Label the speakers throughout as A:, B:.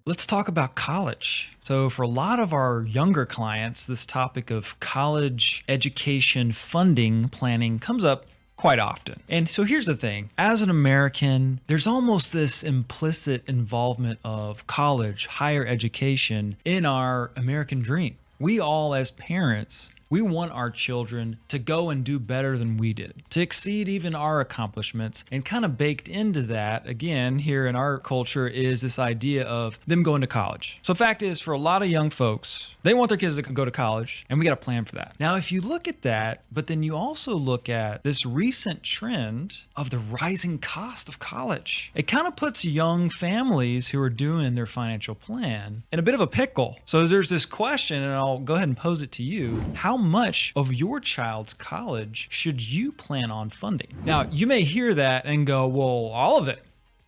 A: Let's talk about college. So for a lot of our younger clients, this topic of college education funding planning comes up quite often. And so here's the thing. As an American, there's almost this implicit involvement of college, higher education in our American dream. We all, as parents, we want our children to go and do better than we did, to exceed even our accomplishments. And kind of baked into that, again, here in our culture, is this idea of them going to college. So fact is, for a lot of young folks, they want their kids to go to college, and we got a plan for that. Now, if you look at that, but then you also look at this recent trend of the rising cost of college, it kind of puts young families who are doing their financial plan in a bit of a pickle. So there's this question, and I'll go ahead and pose it to you. How much of your child's college should you plan on funding? Now, you may hear that and go, well, all of it,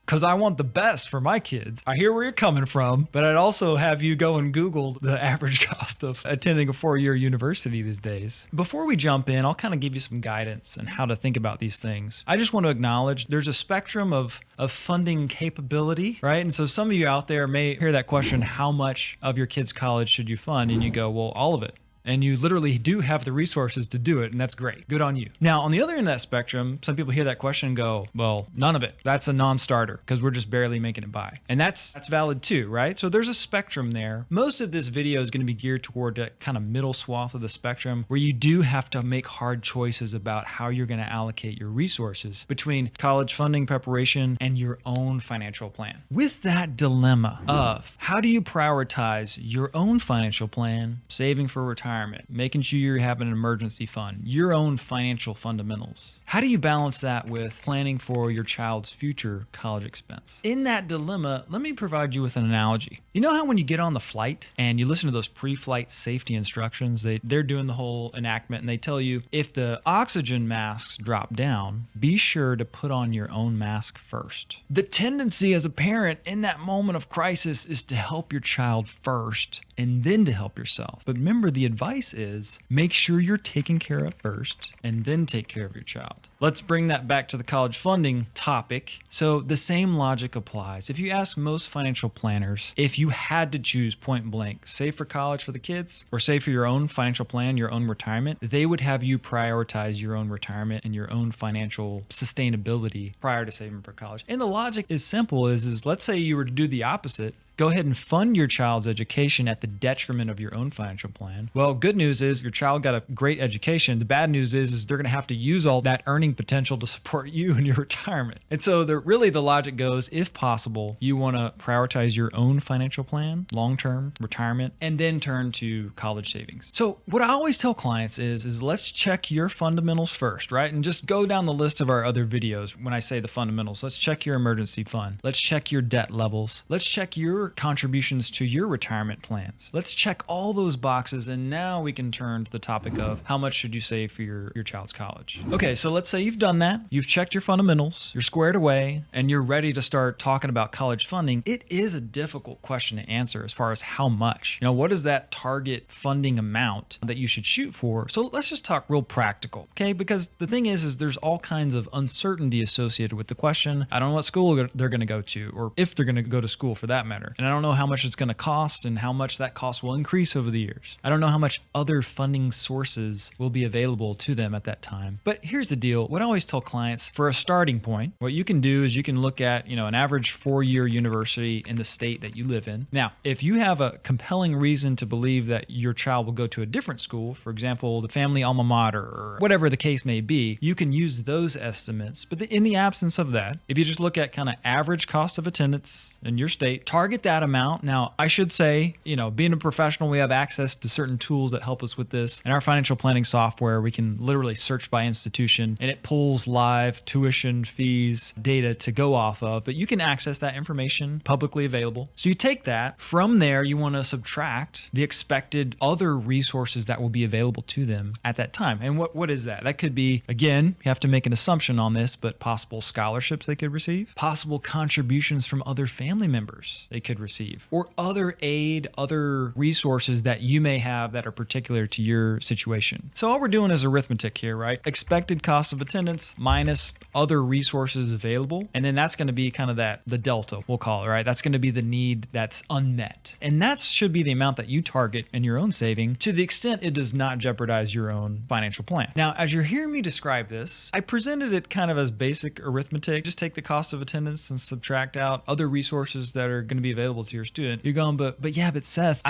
A: because I want the best for my kids. I hear where you're coming from, but I'd also have you go and Google the average cost of attending a 4-year university these days. Before we jump in, I'll kind of give you some guidance on how to think about these things. I just want to acknowledge there's a spectrum of funding capability, right? And so some of you out there may hear that question, how much of your kid's college should you fund? And you go, well, all of it. And you literally do have the resources to do it, and that's great. Good on you. Now, on the other end of that spectrum, some people hear that question and go, well, none of it. That's a non-starter because we're just barely making it by. And that's valid too, right? So there's a spectrum there. Most of this video is going to be geared toward that kind of middle swath of the spectrum where you do have to make hard choices about how you're going to allocate your resources between college funding preparation and your own financial plan. With that dilemma of how do you prioritize your own financial plan, saving for retirement, making sure you have an emergency fund, your own financial fundamentals. How do you balance that with planning for your child's future college expense? In that dilemma, let me provide you with an analogy. You know how when you get on the flight and you listen to those pre-flight safety instructions, they're doing the whole enactment and they tell you if the oxygen masks drop down, be sure to put on your own mask first. The tendency as a parent in that moment of crisis is to help your child first and then to help yourself. But remember, the advice is make sure you're taken care of first and then take care of your child. Let's bring that back to the college funding topic. So the same logic applies. If you ask most financial planners, if you had to choose point blank, save for college for the kids or save for your own financial plan, your own retirement, they would have you prioritize your own retirement and your own financial sustainability prior to saving for college. And the logic is simple is let's say you were to do the opposite. Go ahead and fund your child's education at the detriment of your own financial plan. Well, good news is your child got a great education. The bad news is they're going to have to use all that earning potential to support you in your retirement. And so the logic goes, if possible, you want to prioritize your own financial plan, long-term retirement, and then turn to college savings. So what I always tell clients is let's check your fundamentals first, right? And just go down the list of our other videos when I say the fundamentals. Let's check your emergency fund. Let's check your debt levels. Let's check your contributions to your retirement plans. Let's check all those boxes, and now we can turn to the topic of how much should you save for your child's college. Okay, so let's say you've done that, you've checked your fundamentals, you're squared away, and you're ready to start talking about college funding. It is a difficult question to answer as far as how much. What is that target funding amount that you should shoot for? So let's just talk real practical, okay? Because the thing is there's all kinds of uncertainty associated with the question. I don't know what school they're going to go to, or if they're going to go to school for that matter. And I don't know how much it's going to cost and how much that cost will increase over the years. I don't know how much other funding sources will be available to them at that time. But here's the deal. What I always tell clients, for a starting point, what you can do is you can look at, an average 4-year university in the state that you live in. Now, if you have a compelling reason to believe that your child will go to a different school, for example, the family alma mater or whatever the case may be, you can use those estimates. But in the absence of that, if you just look at kind of average cost of attendance in your state, target that amount. Now, I should say, being a professional, we have access to certain tools that help us with this. In our financial planning software, we can literally search by institution and it pulls live tuition fees data to go off of, but you can access that information publicly available. So you take that. From there, you want to subtract the expected other resources that will be available to them at that time. And what is that? That could be, again, you have to make an assumption on this, but possible scholarships they could receive, possible contributions from other family members they could receive, or other aid, other resources that you may have that are particular to your situation. So all we're doing is arithmetic here, right? Expected cost of attendance minus other resources available. And then that's going to be kind of the delta, we'll call it, right? That's going to be the need that's unmet. And that should be the amount that you target in your own saving to the extent it does not jeopardize your own financial plan. Now, as you're hearing me describe this, I presented it kind of as basic arithmetic. Just take the cost of attendance and subtract out other resources that are going to be available to your student. You're going, but Seth,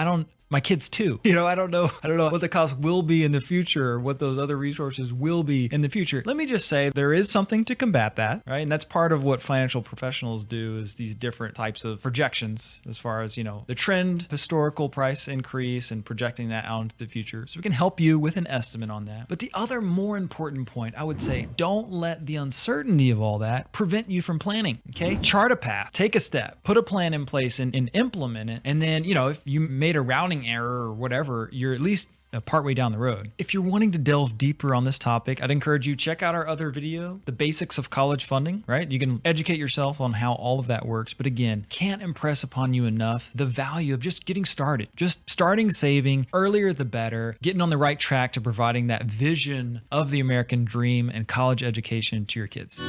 A: my kids too. I don't know what the cost will be in the future or what those other resources will be in the future. Let me just say there is something to combat that, right? And that's part of what financial professionals do is these different types of projections as far as, the trend, historical price increase and projecting that out into the future. So we can help you with an estimate on that. But the other more important point, I would say, don't let the uncertainty of all that prevent you from planning, okay? Chart a path, take a step, put a plan in place and implement it. And then, if you made a routing error or whatever, you're at least partway down the road. If you're wanting to delve deeper on this topic, I'd encourage you check out our other video, The Basics of College Funding, right? You can educate yourself on how all of that works. But again, can't impress upon you enough the value of just getting started, just starting saving earlier the better, getting on the right track to providing that vision of the American dream and college education to your kids.